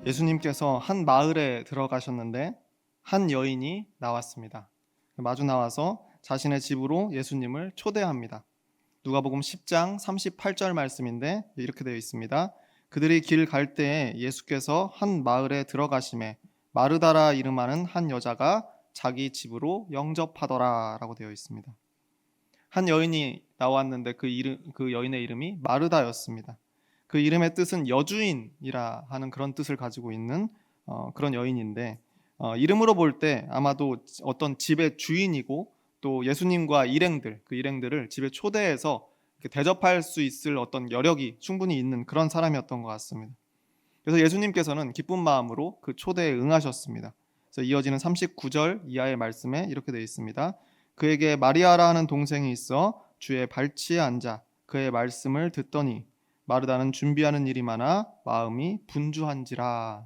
예수님께서 한 마을에 들어가셨는데 한 여인이 나왔습니다. 마주 나와서 자신의 집으로 예수님을 초대합니다. 누가복음 10장 38절 말씀인데 이렇게 되어 있습니다. 그들이 길 갈 때에 예수께서 한 마을에 들어가심에 마르다라 이름하는 한 여자가 자기 집으로 영접하더라라고 되어 있습니다. 한 여인이 나왔는데 그 여인의 이름이 마르다였습니다. 그 이름의 뜻은 여주인이라 하는 그런 뜻을 가지고 있는 그런 여인인데 이름으로 볼 때 아마도 어떤 집의 주인이고 또 예수님과 그 일행들을 집에 초대해서 대접할 수 있을 어떤 여력이 충분히 있는 그런 사람이었던 것 같습니다. 그래서 예수님께서는 기쁜 마음으로 그 초대에 응하셨습니다. 그래서 이어지는 39절 이하의 말씀에 이렇게 되어 있습니다. 그에게 마리아라 하는 동생이 있어 주의 발치에 앉아 그의 말씀을 듣더니 마르다는 준비하는 일이 많아 마음이 분주한지라.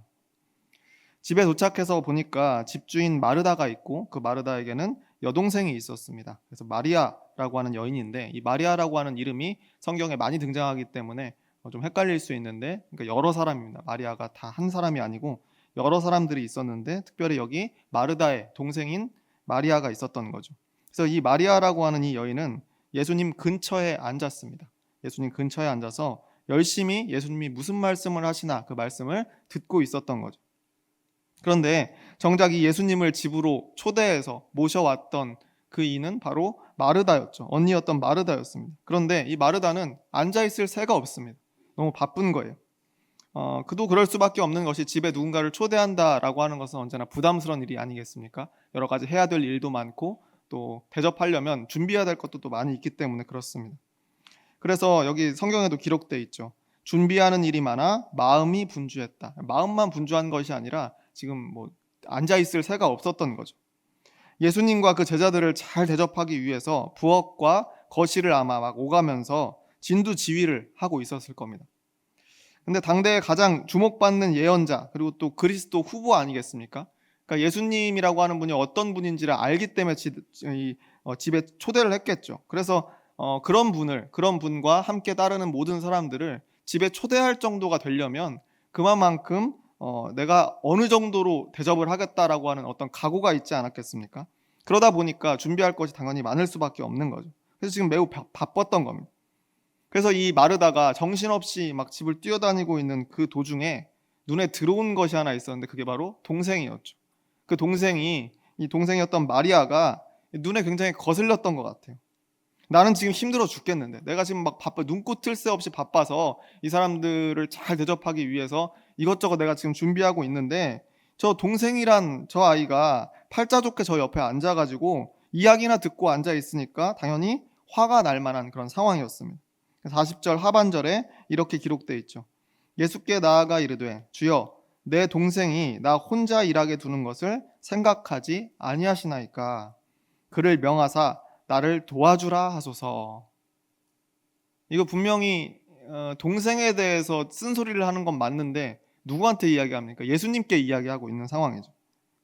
집에 도착해서 보니까 집주인 마르다가 있고 그 마르다에게는 여동생이 있었습니다. 그래서 마리아라고 하는 여인인데 이 마리아라고 하는 이름이 성경에 많이 등장하기 때문에 좀 헷갈릴 수 있는데 그러니까 여러 사람입니다. 마리아가 다 한 사람이 아니고 여러 사람들이 있었는데 특별히 여기 마르다의 동생인 마리아가 있었던 거죠. 그래서 이 마리아라고 하는 이 여인은 예수님 근처에 앉았습니다. 예수님 근처에 앉아서 열심히 예수님이 무슨 말씀을 하시나 그 말씀을 듣고 있었던 거죠. 그런데 정작 이 예수님을 집으로 초대해서 모셔왔던 그 이는 바로 마르다였죠. 언니였던 마르다였습니다. 그런데 이 마르다는 앉아있을 새가 없습니다. 너무 바쁜 거예요. 그도 그럴 수밖에 없는 것이 집에 누군가를 초대한다라고 하는 것은 언제나 부담스러운 일이 아니겠습니까? 여러 가지 해야 될 일도 많고 또 대접하려면 준비해야 될 것도 또 많이 있기 때문에 그렇습니다. 그래서 여기 성경에도 기록되어 있죠. 준비하는 일이 많아 마음이 분주했다. 마음만 분주한 것이 아니라 지금 뭐 앉아 있을 새가 없었던 거죠. 예수님과 그 제자들을 잘 대접하기 위해서 부엌과 거실을 아마 막 오가면서 진두지휘를 하고 있었을 겁니다. 근데 당대에 가장 주목받는 예언자 그리고 또 그리스도 후보 아니겠습니까? 그러니까 예수님이라고 하는 분이 어떤 분인지를 알기 때문에 집에 초대를 했겠죠. 그래서 그런 분과 함께 따르는 모든 사람들을 집에 초대할 정도가 되려면 그만큼 내가 어느 정도로 대접을 하겠다라고 하는 어떤 각오가 있지 않았겠습니까? 그러다 보니까 준비할 것이 당연히 많을 수밖에 없는 거죠. 그래서 지금 매우 바빴던 겁니다. 그래서 이 마르다가 정신없이 막 집을 뛰어다니고 있는 그 도중에 눈에 들어온 것이 하나 있었는데 그게 바로 동생이었죠. 그 이 동생이었던 마리아가 눈에 굉장히 거슬렸던 것 같아요. 나는 지금 힘들어 죽겠는데 내가 지금 막 눈꽃 틀 새 없이 바빠서 이 사람들을 잘 대접하기 위해서 이것저것 내가 지금 준비하고 있는데 저 동생이란 저 아이가 팔자 좋게 저 옆에 앉아가지고 이야기나 듣고 앉아 있으니까 당연히 화가 날 만한 그런 상황이었습니다. 40절 하반절에 이렇게 기록되어 있죠. 예수께 나아가 이르되 주여 내 동생이 나 혼자 일하게 두는 것을 생각하지 아니하시나이까. 그를 명하사 나를 도와주라 하소서. 이거 분명히 동생에 대해서 쓴소리를 하는 건 맞는데 누구한테 이야기합니까? 예수님께 이야기하고 있는 상황이죠.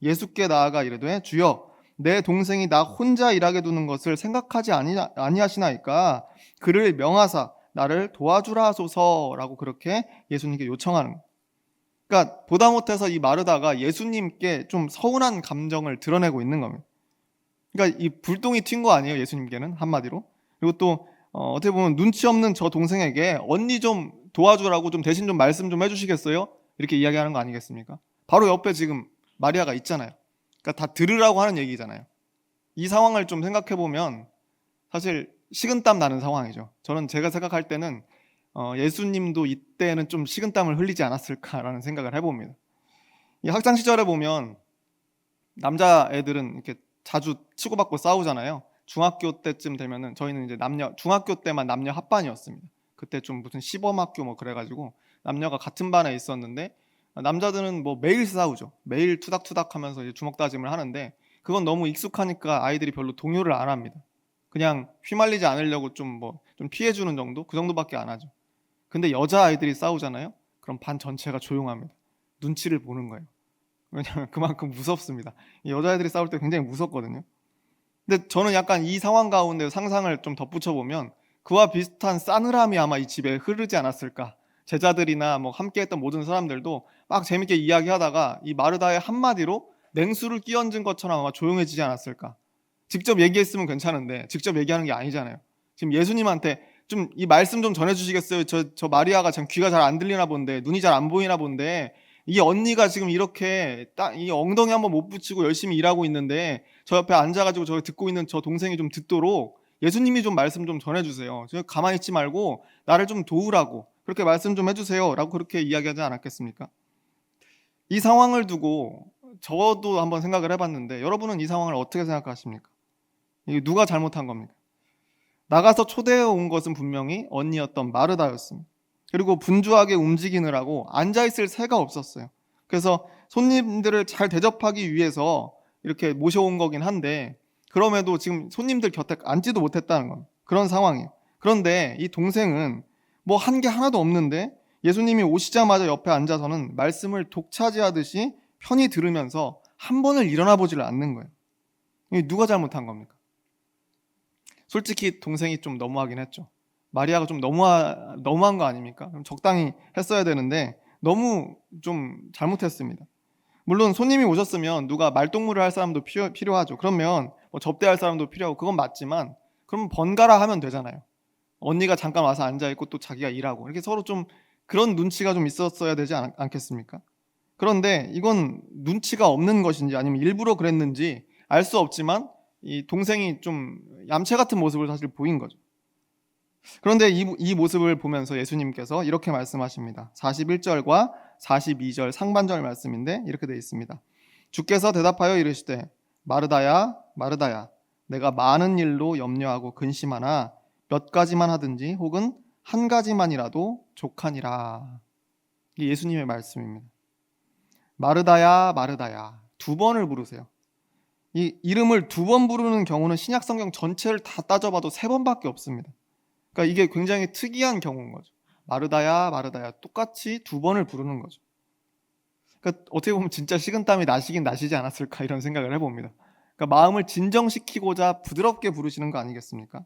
예수께 나아가 이르되 주여 내 동생이 나 혼자 일하게 두는 것을 생각하지 아니하시나이까. 그를 명하사 나를 도와주라 하소서라고 그렇게 예수님께 요청하는 거예요. 그러니까 보다 못해서 이 마르다가 예수님께 좀 서운한 감정을 드러내고 있는 겁니다. 그러니까 이 불똥이 튄 거 아니에요, 예수님께는 한마디로. 그리고 또 어떻게 보면 눈치 없는 저 동생에게 언니 좀 도와주라고 좀 대신 좀 말씀 좀 해주시겠어요? 이렇게 이야기하는 거 아니겠습니까? 바로 옆에 지금 마리아가 있잖아요. 그러니까 다 들으라고 하는 얘기잖아요. 이 상황을 좀 생각해 보면 사실 식은땀 나는 상황이죠. 제가 생각할 때는 예수님도 이때는 좀 식은땀을 흘리지 않았을까라는 생각을 해봅니다. 이 학창 시절에 보면 남자 애들은 이렇게 자주 치고받고 싸우잖아요. 중학교 때쯤 되면은 저희는 이제 중학교 때만 남녀 합반이었습니다. 그때 좀 무슨 시범학교 뭐 그래가지고 남녀가 같은 반에 있었는데 남자들은 뭐 매일 싸우죠. 매일 투닥투닥하면서 이제 주먹 다짐을 하는데 그건 너무 익숙하니까 아이들이 별로 동요를 안 합니다. 그냥 휘말리지 않으려고 좀 피해주는 정도? 그 정도밖에 안 하죠. 근데 여자 아이들이 싸우잖아요. 그럼 반 전체가 조용합니다. 눈치를 보는 거예요. 왜냐하면 그만큼 무섭습니다. 여자애들이 싸울 때 굉장히 무섭거든요. 근데 저는 약간 이 상황 가운데 상상을 좀 덧붙여 보면 그와 비슷한 싸늘함이 아마 이 집에 흐르지 않았을까 제자들이나 뭐 함께했던 모든 사람들도 막 재밌게 이야기하다가 이 마르다의 한마디로 냉수를 끼얹은 것처럼 아마 조용해지지 않았을까. 직접 얘기했으면 괜찮은데 직접 얘기하는 게 아니잖아요. 지금 예수님한테 좀 이 말씀 좀 전해주시겠어요? 저 마리아가 참 귀가 잘 안 들리나 본데, 눈이 잘 안 보이나 본데, 이 언니가 지금 이렇게 딱 이 엉덩이 한번 못 붙이고 열심히 일하고 있는데 저 옆에 앉아가지고 저 듣고 있는 저 동생이 좀 듣도록 예수님이 좀 말씀 좀 전해주세요. 저 가만히 있지 말고 나를 좀 도우라고 그렇게 말씀 좀 해주세요. 라고 그렇게 이야기하지 않았겠습니까? 이 상황을 두고 저도 한번 생각을 해봤는데 여러분은 이 상황을 어떻게 생각하십니까? 이게 누가 잘못한 겁니까? 나가서 초대해 온 것은 분명히 언니였던 마르다였습니다. 그리고 분주하게 움직이느라고 앉아있을 새가 없었어요. 그래서 손님들을 잘 대접하기 위해서 이렇게 모셔온 거긴 한데 그럼에도 지금 손님들 곁에 앉지도 못했다는 건 그런 상황이에요. 그런데 이 동생은 뭐 한 게 하나도 없는데 예수님이 오시자마자 옆에 앉아서는 말씀을 독차지하듯이 편히 들으면서 한 번을 일어나 보지를 않는 거예요. 이게 누가 잘못한 겁니까? 솔직히 동생이 좀 너무하긴 했죠. 마리아가 좀 너무한 거 아닙니까? 적당히 했어야 되는데 너무 좀 잘못했습니다. 물론 손님이 오셨으면 누가 말동무를 할 사람도 필요하죠. 그러면 뭐 접대할 사람도 필요하고 그건 맞지만 그럼 번갈아 하면 되잖아요. 언니가 잠깐 와서 앉아있고 또 자기가 일하고 이렇게 서로 좀 그런 눈치가 좀 있었어야 되지 않겠습니까? 그런데 이건 눈치가 없는 것인지 아니면 일부러 그랬는지 알 수 없지만 이 동생이 좀 얌체 같은 모습을 사실 보인 거죠. 그런데 이 모습을 보면서 예수님께서 이렇게 말씀하십니다. 41절과 42절 상반절 말씀인데 이렇게 되어 있습니다. 주께서 대답하여 이르시되 마르다야 마르다야 내가 많은 일로 염려하고 근심하나 몇 가지만 하든지 혹은 한 가지만이라도 족하니라. 이게 예수님의 말씀입니다. 마르다야 마르다야 두 번을 부르세요. 이 이름을 두 번 부르는 경우는 신약 성경 전체를 다 따져봐도 세 번밖에 없습니다. 그러니까 이게 굉장히 특이한 경우인 거죠. 마르다야 마르다야 똑같이 두 번을 부르는 거죠. 그러니까 어떻게 보면 진짜 식은땀이 나시긴 나시지 않았을까 이런 생각을 해봅니다. 그러니까 마음을 진정시키고자 부드럽게 부르시는 거 아니겠습니까?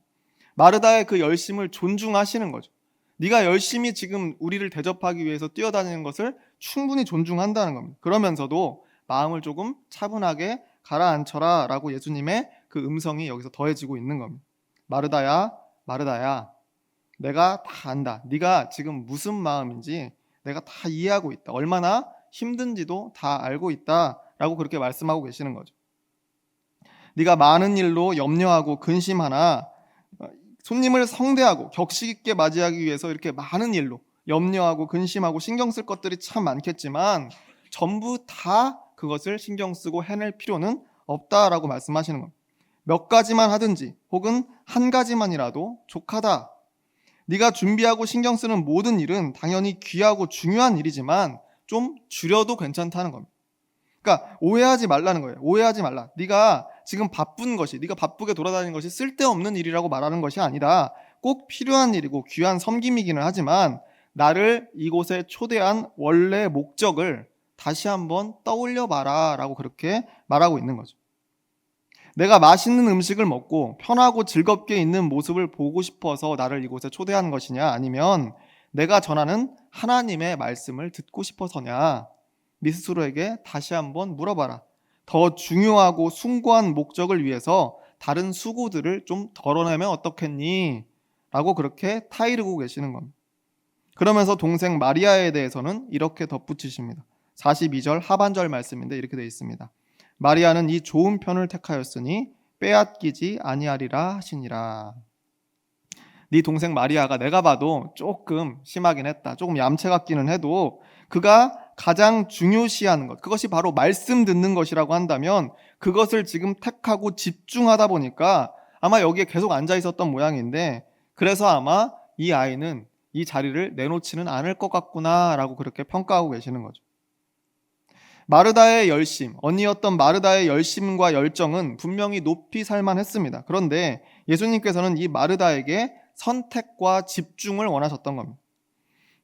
마르다의 그 열심을 존중하시는 거죠. 네가 열심히 지금 우리를 대접하기 위해서 뛰어다니는 것을 충분히 존중한다는 겁니다. 그러면서도 마음을 조금 차분하게 가라앉혀라 라고 예수님의 그 음성이 여기서 더해지고 있는 겁니다. 마르다야 마르다야 내가 다 안다. 네가 지금 무슨 마음인지 내가 다 이해하고 있다. 얼마나 힘든지도 다 알고 있다 라고 그렇게 말씀하고 계시는 거죠. 네가 많은 일로 염려하고 근심하나 손님을 성대하고 격식 있게 맞이하기 위해서 이렇게 많은 일로 염려하고 근심하고 신경 쓸 것들이 참 많겠지만 전부 다 그것을 신경 쓰고 해낼 필요는 없다라고 말씀하시는 겁니다. 몇 가지만 하든지 혹은 한 가지만이라도 족하다. 네가 준비하고 신경 쓰는 모든 일은 당연히 귀하고 중요한 일이지만 좀 줄여도 괜찮다는 겁니다. 그러니까 오해하지 말라는 거예요. 오해하지 말라. 네가 지금 바쁜 것이, 네가 바쁘게 돌아다니는 것이 쓸데없는 일이라고 말하는 것이 아니라 꼭 필요한 일이고 귀한 섬김이기는 하지만 나를 이곳에 초대한 원래 목적을 다시 한번 떠올려 봐라 라고 그렇게 말하고 있는 거죠. 내가 맛있는 음식을 먹고 편하고 즐겁게 있는 모습을 보고 싶어서 나를 이곳에 초대한 것이냐 아니면 내가 전하는 하나님의 말씀을 듣고 싶어서냐 네 스스로에게 다시 한번 물어봐라. 더 중요하고 숭고한 목적을 위해서 다른 수고들을 좀 덜어내면 어떻겠니? 라고 그렇게 타이르고 계시는 겁니다. 그러면서 동생 마리아에 대해서는 이렇게 덧붙이십니다. 42절 하반절 말씀인데 이렇게 되어 있습니다. 마리아는 이 좋은 편을 택하였으니 빼앗기지 아니하리라 하시니라. 네 동생 마리아가 내가 봐도 조금 심하긴 했다. 조금 얌체 같기는 해도 그가 가장 중요시하는 것, 그것이 바로 말씀 듣는 것이라고 한다면 그것을 지금 택하고 집중하다 보니까 아마 여기에 계속 앉아 있었던 모양인데 그래서 아마 이 아이는 이 자리를 내놓지는 않을 것 같구나라고 그렇게 평가하고 계시는 거죠. 마르다의 열심, 언니였던 마르다의 열심과 열정은 분명히 높이 살만했습니다. 그런데 예수님께서는 이 마르다에게 선택과 집중을 원하셨던 겁니다.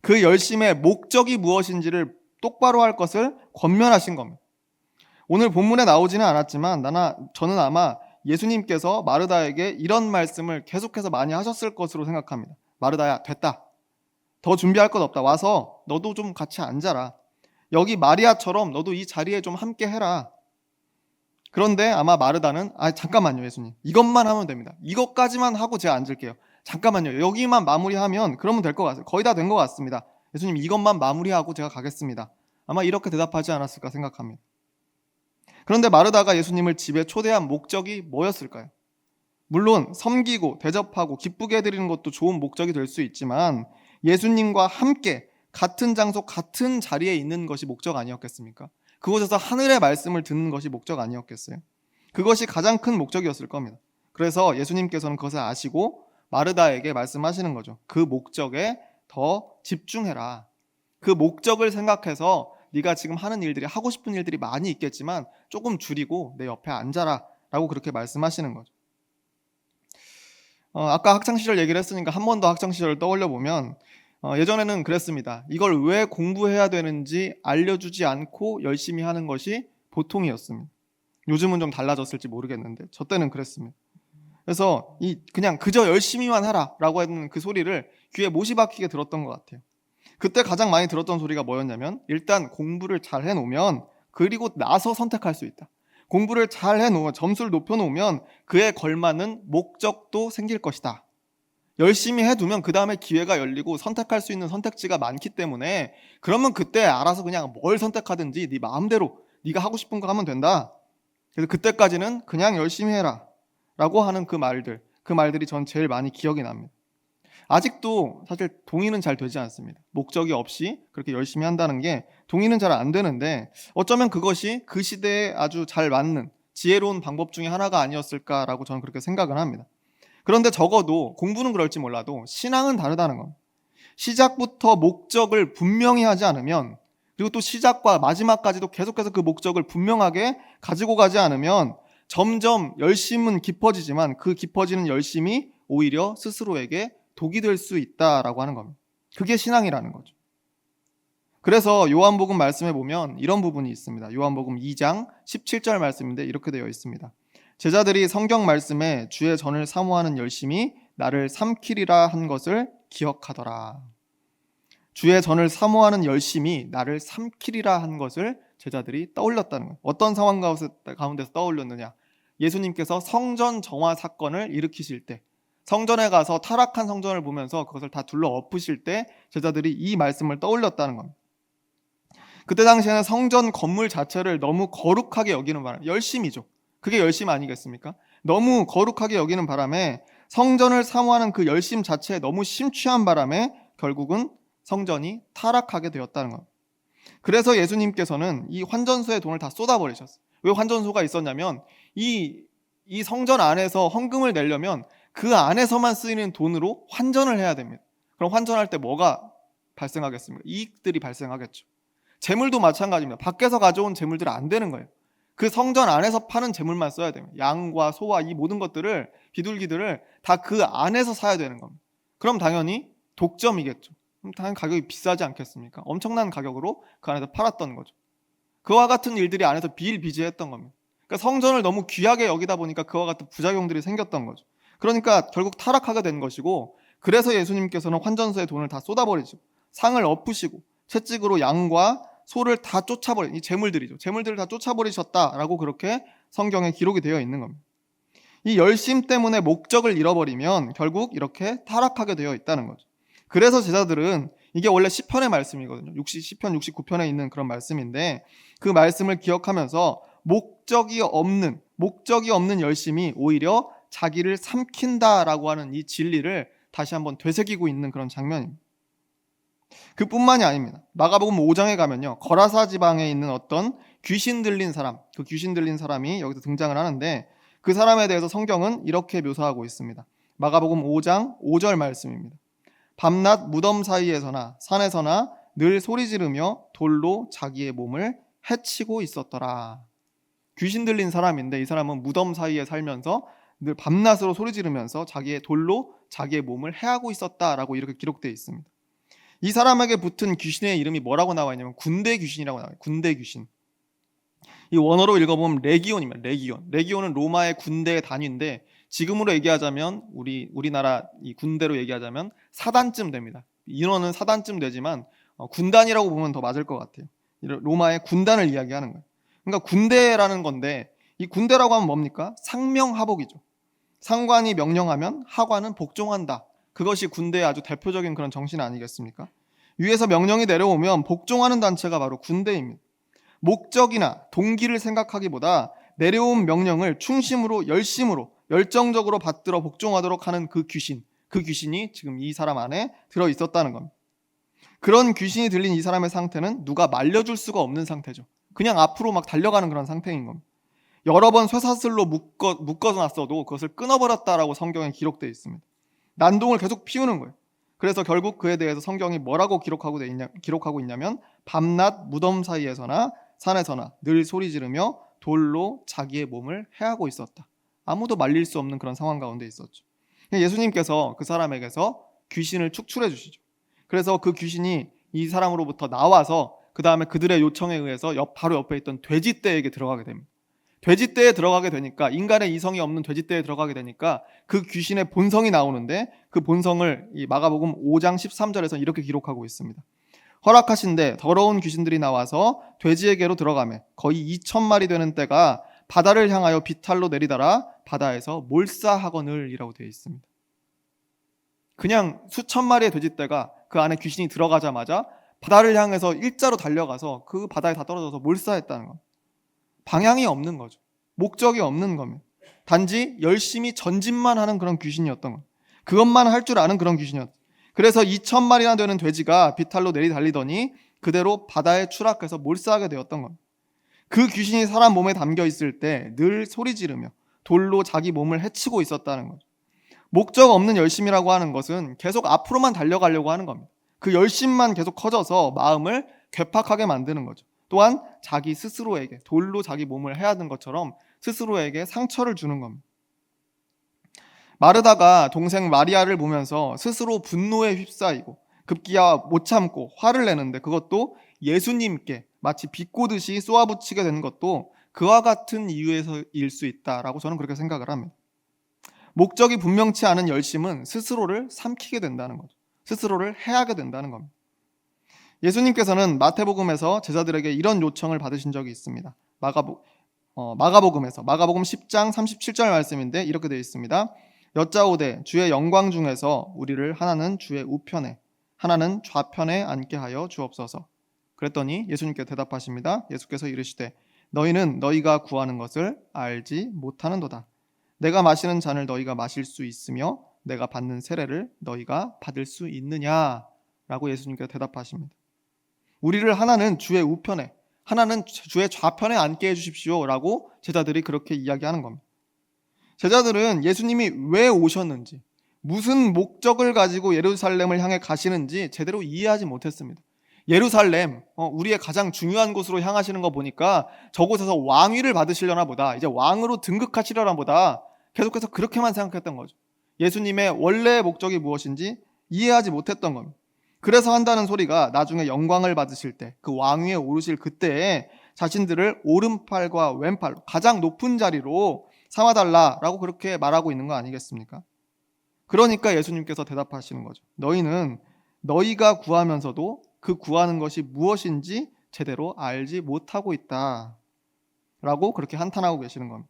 그 열심의 목적이 무엇인지를 똑바로 할 것을 권면하신 겁니다. 오늘 본문에 나오지는 않았지만 저는 아마 예수님께서 마르다에게 이런 말씀을 계속해서 많이 하셨을 것으로 생각합니다. 마르다야, 됐다. 더 준비할 것 없다. 와서 너도 좀 같이 앉아라. 여기 마리아처럼 너도 이 자리에 좀 함께 해라. 그런데 아마 마르다는 잠깐만요, 예수님. 이것만 하면 됩니다. 이것까지만 하고 제가 앉을게요. 잠깐만요. 여기만 마무리하면 그러면 될 것 같아요. 거의 다 된 것 같습니다. 예수님, 이것만 마무리하고 제가 가겠습니다. 아마 이렇게 대답하지 않았을까 생각합니다. 그런데 마르다가 예수님을 집에 초대한 목적이 뭐였을까요? 물론 섬기고 대접하고 기쁘게 해드리는 것도 좋은 목적이 될 수 있지만 예수님과 함께 같은 장소 같은 자리에 있는 것이 목적 아니었겠습니까? 그곳에서 하늘의 말씀을 듣는 것이 목적 아니었겠어요? 그것이 가장 큰 목적이었을 겁니다. 그래서 예수님께서는 그것을 아시고 마르다에게 말씀하시는 거죠. 그 목적에 더 집중해라. 그 목적을 생각해서 네가 지금 하는 일들이, 하고 싶은 일들이 많이 있겠지만 조금 줄이고 내 옆에 앉아라 라고 그렇게 말씀하시는 거죠. 아까 학창시절 얘기를 했으니까 한 번 더 학창시절을 떠올려 보면 예전에는 그랬습니다. 이걸 왜 공부해야 되는지 알려주지 않고 열심히 하는 것이 보통이었습니다. 요즘은 좀 달라졌을지 모르겠는데 저 때는 그랬습니다. 그래서 그냥 그저 열심히만 하라 라고 하는 그 소리를 귀에 못이 박히게 들었던 것 같아요. 그때 가장 많이 들었던 소리가 뭐였냐면 일단 공부를 잘 해놓으면 그리고 나서 선택할 수 있다. 공부를 잘 해놓으면 점수를 높여놓으면 그에 걸맞는 목적도 생길 것이다. 열심히 해두면 그 다음에 기회가 열리고 선택할 수 있는 선택지가 많기 때문에 그러면 그때 알아서 그냥 뭘 선택하든지 네 마음대로 네가 하고 싶은 거 하면 된다. 그래서 그때까지는 그냥 열심히 해라 라고 하는 그 말들이 전 제일 많이 기억이 납니다. 아직도 사실 동의는 잘 되지 않습니다. 목적이 없이 그렇게 열심히 한다는 게 동의는 잘 안 되는데 어쩌면 그것이 그 시대에 아주 잘 맞는 지혜로운 방법 중에 하나가 아니었을까라고 저는 그렇게 생각을 합니다. 그런데 적어도 공부는 그럴지 몰라도 신앙은 다르다는 겁니다. 시작부터 목적을 분명히 하지 않으면 그리고 또 시작과 마지막까지도 계속해서 그 목적을 분명하게 가지고 가지 않으면 점점 열심은 깊어지지만 그 깊어지는 열심이 오히려 스스로에게 독이 될 수 있다라고 하는 겁니다. 그게 신앙이라는 거죠. 그래서 요한복음 말씀에 보면 이런 부분이 있습니다. 요한복음 2장 17절 말씀인데 이렇게 되어 있습니다. 제자들이 성경 말씀에 주의 전을 사모하는 열심이 나를 삼키리라 한 것을 기억하더라. 주의 전을 사모하는 열심이 나를 삼키리라 한 것을 제자들이 떠올렸다는 거예요. 어떤 상황 가운데서 떠올렸느냐? 예수님께서 성전 정화 사건을 일으키실 때 성전에 가서 타락한 성전을 보면서 그것을 다 둘러 엎으실 때 제자들이 이 말씀을 떠올렸다는 겁니다. 그때 당시에는 성전 건물 자체를 너무 거룩하게 여기는 바람에 열심이죠. 그게 열심 아니겠습니까? 너무 거룩하게 여기는 바람에 성전을 사모하는 그 열심 자체에 너무 심취한 바람에 결국은 성전이 타락하게 되었다는 겁니다. 그래서 예수님께서는 이 환전소에 돈을 다 쏟아버리셨어요. 왜 환전소가 있었냐면 이 성전 안에서 헌금을 내려면 그 안에서만 쓰이는 돈으로 환전을 해야 됩니다. 그럼 환전할 때 뭐가 발생하겠습니까? 이익들이 발생하겠죠. 재물도 마찬가지입니다. 밖에서 가져온 재물들은 안 되는 거예요. 그 성전 안에서 파는 재물만 써야 됩니다. 양과 소와 이 모든 것들을 비둘기들을 다 그 안에서 사야 되는 겁니다. 그럼 당연히 독점이겠죠. 그럼 당연히 가격이 비싸지 않겠습니까? 엄청난 가격으로 그 안에서 팔았던 거죠. 그와 같은 일들이 안에서 비일비재했던 겁니다. 그러니까 성전을 너무 귀하게 여기다 보니까 그와 같은 부작용들이 생겼던 거죠. 그러니까 결국 타락하게 된 것이고 그래서 예수님께서는 환전소에 돈을 다 쏟아버리시고 상을 엎으시고 채찍으로 양과 소를 다 쫓아버린 이 재물들이죠. 재물들을 다 쫓아버리셨다라고 그렇게 성경에 기록이 되어 있는 겁니다. 이 열심 때문에 목적을 잃어버리면 결국 이렇게 타락하게 되어 있다는 거죠. 그래서 제자들은 이게 원래 시편의 말씀이거든요. 시편 69편에 있는 그런 말씀인데 그 말씀을 기억하면서 목적이 없는 열심이 오히려 자기를 삼킨다라고 하는 이 진리를 다시 한번 되새기고 있는 그런 장면입니다. 그뿐만이 아닙니다. 마가복음 5장에 가면요. 거라사 지방에 있는 어떤 귀신 들린 사람, 그 귀신 들린 사람이 여기서 등장을 하는데 그 사람에 대해서 성경은 이렇게 묘사하고 있습니다. 마가복음 5장 5절 말씀입니다. 밤낮 무덤 사이에서나 산에서나 늘 소리 지르며 돌로 자기의 몸을 해치고 있었더라. 귀신 들린 사람인데 이 사람은 무덤 사이에 살면서 늘 밤낮으로 소리 지르면서 자기의 돌로 자기의 몸을 해하고 있었다라고 이렇게 기록되어 있습니다. 이 사람에게 붙은 귀신의 이름이 뭐라고 나와 있냐면 군대 귀신이라고 나와요. 군대 귀신. 이 원어로 읽어보면 레기온입니다. 레기온. 레기온은 로마의 군대의 단위인데 지금으로 얘기하자면 우리나라 이 군대로 얘기하자면 사단쯤 됩니다. 인원은 사단쯤 되지만 군단이라고 보면 더 맞을 것 같아요. 로마의 군단을 이야기하는 거예요. 그러니까 군대라는 건데 이 군대라고 하면 뭡니까? 상명하복이죠. 상관이 명령하면 하관은 복종한다. 그것이 군대의 아주 대표적인 그런 정신 아니겠습니까? 위에서 명령이 내려오면 복종하는 단체가 바로 군대입니다. 목적이나 동기를 생각하기보다 내려온 명령을 충심으로 열심으로 열정적으로 받들어 복종하도록 하는 그 귀신이 지금 이 사람 안에 들어 있었다는 겁니다. 그런 귀신이 들린 이 사람의 상태는 누가 말려줄 수가 없는 상태죠. 그냥 앞으로 막 달려가는 그런 상태인 겁니다. 여러 번 쇠사슬로 묶어서 놨어도 그것을 끊어버렸다라고 성경에 기록되어 있습니다. 난동을 계속 피우는 거예요. 그래서 결국 그에 대해서 성경이 뭐라고 기록하고 있냐면 밤낮 무덤 사이에서나 산에서나 늘 소리 지르며 돌로 자기의 몸을 해하고 있었다. 아무도 말릴 수 없는 그런 상황 가운데 있었죠. 예수님께서 그 사람에게서 귀신을 축출해 주시죠. 그래서 그 귀신이 이 사람으로부터 나와서 그 다음에 그들의 요청에 의해서 바로 옆에 있던 돼지떼에게 들어가게 됩니다. 돼지떼에 들어가게 되니까, 인간의 이성이 없는 돼지떼에 들어가게 되니까 그 귀신의 본성이 나오는데 그 본성을 이 마가복음 5장 13절에서 이렇게 기록하고 있습니다. 허락하신데 더러운 귀신들이 나와서 돼지에게로 들어가매 거의 2,000마리 되는 떼가 바다를 향하여 비탈로 내리다라 바다에서 몰사하거늘 이라고 되어 있습니다. 그냥 수천 마리의 돼지떼가 그 안에 귀신이 들어가자마자 바다를 향해서 일자로 달려가서 그 바다에 다 떨어져서 몰사했다는 겁니다. 방향이 없는 거죠. 목적이 없는 겁니다. 단지 열심히 전진만 하는 그런 귀신이었던 거예요. 그것만 할 줄 아는 그런 귀신이었어요. 그래서 2,000마리나 되는 돼지가 비탈로 내리달리더니 그대로 바다에 추락해서 몰사하게 되었던 겁니다. 그 귀신이 사람 몸에 담겨 있을 때 늘 소리 지르며 돌로 자기 몸을 해치고 있었다는 거죠. 목적 없는 열심이라고 하는 것은 계속 앞으로만 달려가려고 하는 겁니다. 그 열심만 계속 커져서 마음을 괴팍하게 만드는 거죠. 또한 자기 스스로에게 돌로 자기 몸을 해하는 것처럼 스스로에게 상처를 주는 겁니다. 마르다가 동생 마리아를 보면서 스스로 분노에 휩싸이고 급기야 못 참고 화를 내는데 그것도 예수님께 마치 비꼬듯이 쏘아붙이게 되는 것도 그와 같은 이유에서일 수 있다라고 저는 그렇게 생각을 합니다. 목적이 분명치 않은 열심은 스스로를 삼키게 된다는 거죠. 스스로를 해하게 된다는 겁니다. 예수님께서는 마태복음에서 제자들에게 이런 요청을 받으신 적이 있습니다. 마가복음에서 마가복음 10장 37절 말씀인데 이렇게 되어 있습니다. 여짜오되 주의 영광 중에서 우리를 하나는 주의 우편에 하나는 좌편에 앉게 하여 주옵소서. 그랬더니 예수님께 대답하십니다. 예수께서 이르시되 너희는 너희가 구하는 것을 알지 못하는도다. 내가 마시는 잔을 너희가 마실 수 있으며 내가 받는 세례를 너희가 받을 수 있느냐? 라고 예수님께서 대답하십니다. 우리를 하나는 주의 우편에 하나는 주의 좌편에 앉게 해주십시오 라고 제자들이 그렇게 이야기하는 겁니다. 제자들은 예수님이 왜 오셨는지 무슨 목적을 가지고 예루살렘을 향해 가시는지 제대로 이해하지 못했습니다. 예루살렘, 우리의 가장 중요한 곳으로 향하시는 거 보니까 저곳에서 왕위를 받으시려나 보다, 이제 왕으로 등극하시려나 보다 계속해서 그렇게만 생각했던 거죠. 예수님의 원래의 목적이 무엇인지 이해하지 못했던 겁니다. 그래서 한다는 소리가 나중에 영광을 받으실 때, 그 왕위에 오르실 그때에 자신들을 오른팔과 왼팔 가장 높은 자리로 삼아달라라고 그렇게 말하고 있는 거 아니겠습니까? 그러니까 예수님께서 대답하시는 거죠. 너희는 너희가 구하면서도 그 구하는 것이 무엇인지 제대로 알지 못하고 있다 라고 그렇게 한탄하고 계시는 겁니다.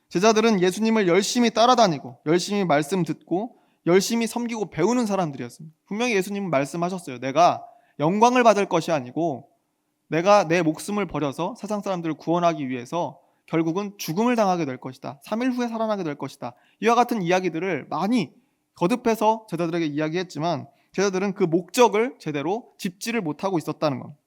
제자들은 예수님을 열심히 따라다니고 열심히 말씀 듣고 열심히 섬기고 배우는 사람들이었습니다. 분명히 예수님은 말씀하셨어요. 내가 영광을 받을 것이 아니고 내가 내 목숨을 버려서 세상 사람들을 구원하기 위해서 결국은 죽음을 당하게 될 것이다. 3일 후에 살아나게 될 것이다. 이와 같은 이야기들을 많이 거듭해서 제자들에게 이야기했지만 제자들은 그 목적을 제대로 짚지를 못하고 있었다는 겁니다.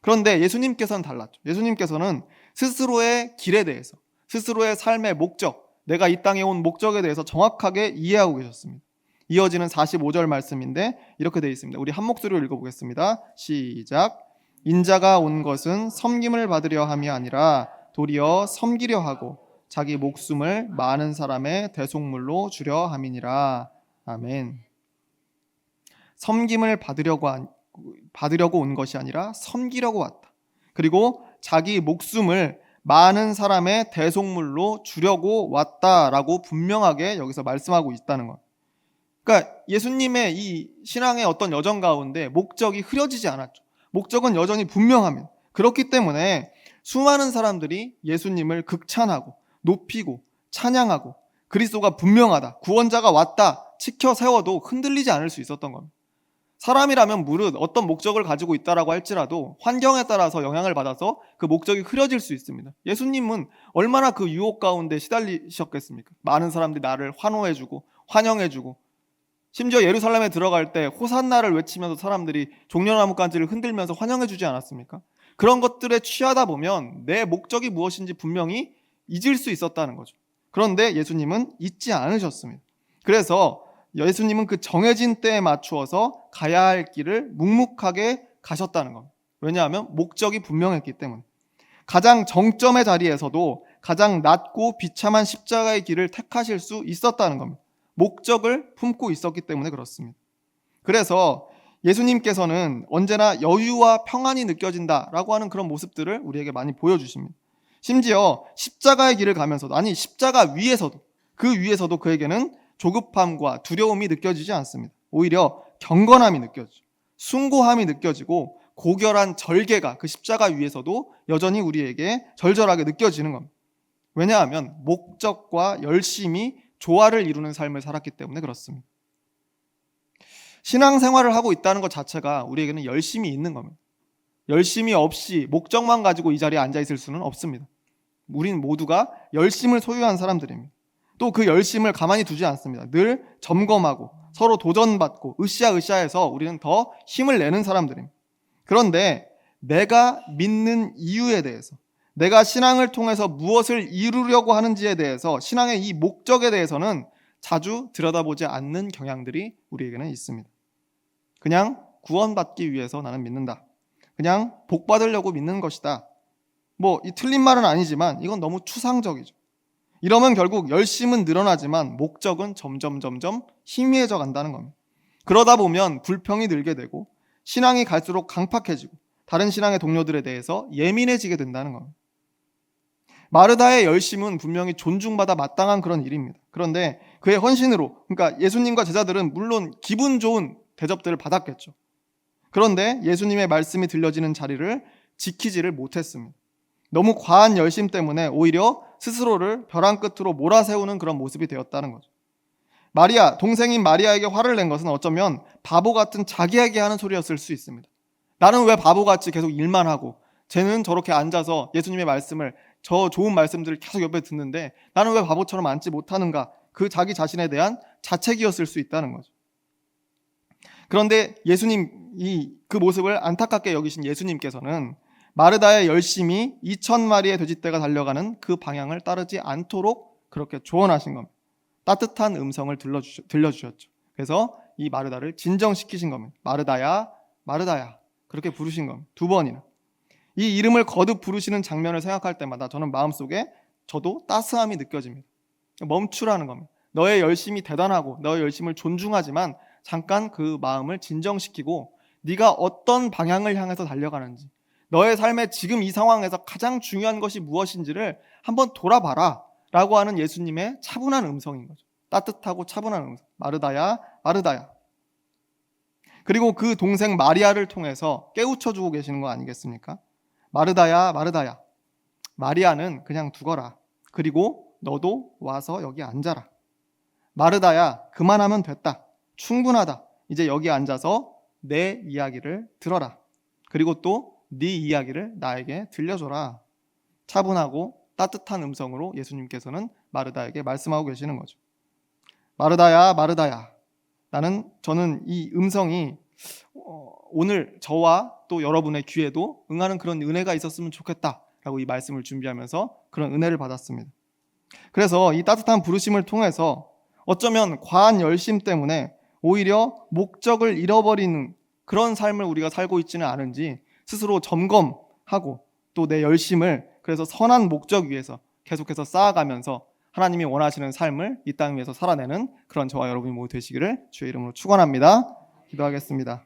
그런데 예수님께서는 달랐죠. 예수님께서는 스스로의 길에 대해서, 스스로의 삶의 목적, 내가 이 땅에 온 목적에 대해서 정확하게 이해하고 계셨습니다. 이어지는 45절 말씀인데 이렇게 되어 있습니다. 우리 한 목소리로 읽어보겠습니다. 시작. 인자가 온 것은 섬김을 받으려 함이 아니라 도리어 섬기려 하고 자기 목숨을 많은 사람의 대속물로 주려 함이니라. 아멘. 섬김을 받으려고 온 것이 아니라 섬기려고 왔다. 그리고 자기 목숨을 많은 사람의 대속물로 주려고 왔다라고 분명하게 여기서 말씀하고 있다는 것. 그러니까 예수님의 이 신앙의 어떤 여정 가운데 목적이 흐려지지 않았죠. 목적은 여전히 분명합니다. 그렇기 때문에 수많은 사람들이 예수님을 극찬하고 높이고 찬양하고 그리스도가 분명하다, 구원자가 왔다 치켜 세워도 흔들리지 않을 수 있었던 겁니다. 사람이라면 무릇 어떤 목적을 가지고 있다라고 할지라도 환경에 따라서 영향을 받아서 그 목적이 흐려질 수 있습니다. 예수님은 얼마나 그 유혹 가운데 시달리셨겠습니까? 많은 사람들이 나를 환호해주고 환영해주고, 심지어 예루살렘에 들어갈 때 호산나를 외치면서 사람들이 종려나무 깐지를 흔들면서 환영해주지 않았습니까? 그런 것들에 취하다 보면 내 목적이 무엇인지 분명히 잊을 수 있었다는 거죠. 그런데 예수님은 잊지 않으셨습니다. 그래서 예수님은 그 정해진 때에 맞추어서 가야 할 길을 묵묵하게 가셨다는 겁니다. 왜냐하면 목적이 분명했기 때문에. 가장 정점의 자리에서도 가장 낮고 비참한 십자가의 길을 택하실 수 있었다는 겁니다. 목적을 품고 있었기 때문에 그렇습니다. 그래서 예수님께서는 언제나 여유와 평안이 느껴진다라고 하는 그런 모습들을 우리에게 많이 보여주십니다. 심지어 십자가의 길을 가면서도, 아니 십자가 위에서도, 그 위에서도 그에게는 조급함과 두려움이 느껴지지 않습니다. 오히려 경건함이 느껴지죠. 숭고함이 느껴지고 고결한 절개가 그 십자가 위에서도 여전히 우리에게 절절하게 느껴지는 겁니다. 왜냐하면 목적과 열심이 조화를 이루는 삶을 살았기 때문에 그렇습니다. 신앙생활을 하고 있다는 것 자체가 우리에게는 열심이 있는 겁니다. 열심이 없이 목적만 가지고 이 자리에 앉아 있을 수는 없습니다. 우리는 모두가 열심을 소유한 사람들입니다. 또 그 열심을 가만히 두지 않습니다. 늘 점검하고 서로 도전받고 으쌰으쌰해서 우리는 더 힘을 내는 사람들입니다. 그런데 내가 믿는 이유에 대해서, 내가 신앙을 통해서 무엇을 이루려고 하는지에 대해서, 신앙의 이 목적에 대해서는 자주 들여다보지 않는 경향들이 우리에게는 있습니다. 그냥 구원받기 위해서 나는 믿는다. 그냥 복 받으려고 믿는 것이다. 이 틀린 말은 아니지만 이건 너무 추상적이죠. 이러면 결국 열심은 늘어나지만 목적은 점점 희미해져 간다는 겁니다. 그러다 보면 불평이 늘게 되고 신앙이 갈수록 강팍해지고 다른 신앙의 동료들에 대해서 예민해지게 된다는 겁니다. 마르다의 열심은 분명히 존중받아 마땅한 그런 일입니다. 그런데 그의 헌신으로, 그러니까 예수님과 제자들은 물론 기분 좋은 대접들을 받았겠죠. 그런데 예수님의 말씀이 들려지는 자리를 지키지를 못했습니다. 너무 과한 열심 때문에 오히려 스스로를 벼랑 끝으로 몰아세우는 그런 모습이 되었다는 거죠. 마리아, 동생인 마리아에게 화를 낸 것은 어쩌면 바보 같은 자기에게 하는 소리였을 수 있습니다. 나는 왜 바보같이 계속 일만 하고 쟤는 저렇게 앉아서 예수님의 말씀을, 저 좋은 말씀들을 계속 옆에 듣는데 나는 왜 바보처럼 앉지 못하는가, 그 자기 자신에 대한 자책이었을 수 있다는 거죠. 그런데 예수님이 그 모습을 안타깝게 여기신 예수님께서는 마르다의 열심이 2,000마리의 돼지떼가 달려가는 그 방향을 따르지 않도록 그렇게 조언하신 겁니다. 따뜻한 음성을 들려주셨죠. 그래서 이 마르다를 진정시키신 겁니다. 마르다야, 마르다야, 그렇게 부르신 겁니다. 2번이나. 이 이름을 거듭 부르시는 장면을 생각할 때마다 저는 마음속에 저도 따스함이 느껴집니다. 멈추라는 겁니다. 너의 열심이 대단하고 너의 열심을 존중하지만 잠깐 그 마음을 진정시키고 네가 어떤 방향을 향해서 달려가는지, 너의 삶의 지금 이 상황에서 가장 중요한 것이 무엇인지를 한번 돌아봐라 라고 하는 예수님의 차분한 음성인 거죠. 따뜻하고 차분한 음성. 마르다야, 마르다야. 그리고 그 동생 마리아를 통해서 깨우쳐주고 계시는 거 아니겠습니까? 마르다야, 마르다야. 마리아는 그냥 두거라. 그리고 너도 와서 여기 앉아라. 마르다야, 그만하면 됐다. 충분하다. 이제 여기 앉아서 내 이야기를 들어라. 그리고 또 네 이야기를 나에게 들려줘라. 차분하고 따뜻한 음성으로 예수님께서는 마르다에게 말씀하고 계시는 거죠. 마르다야, 마르다야. 저는 이 음성이 오늘 저와 또 여러분의 귀에도 응하는 그런 은혜가 있었으면 좋겠다라고 이 말씀을 준비하면서 그런 은혜를 받았습니다. 그래서 이 따뜻한 부르심을 통해서 어쩌면 과한 열심 때문에 오히려 목적을 잃어버리는 그런 삶을 우리가 살고 있지는 않은지 스스로 점검하고 또 내 열심을 그래서 선한 목적 위에서 계속해서 쌓아가면서 하나님이 원하시는 삶을 이 땅 위에서 살아내는 그런 저와 여러분이 모두 되시기를 주의 이름으로 축원합니다. 기도하겠습니다.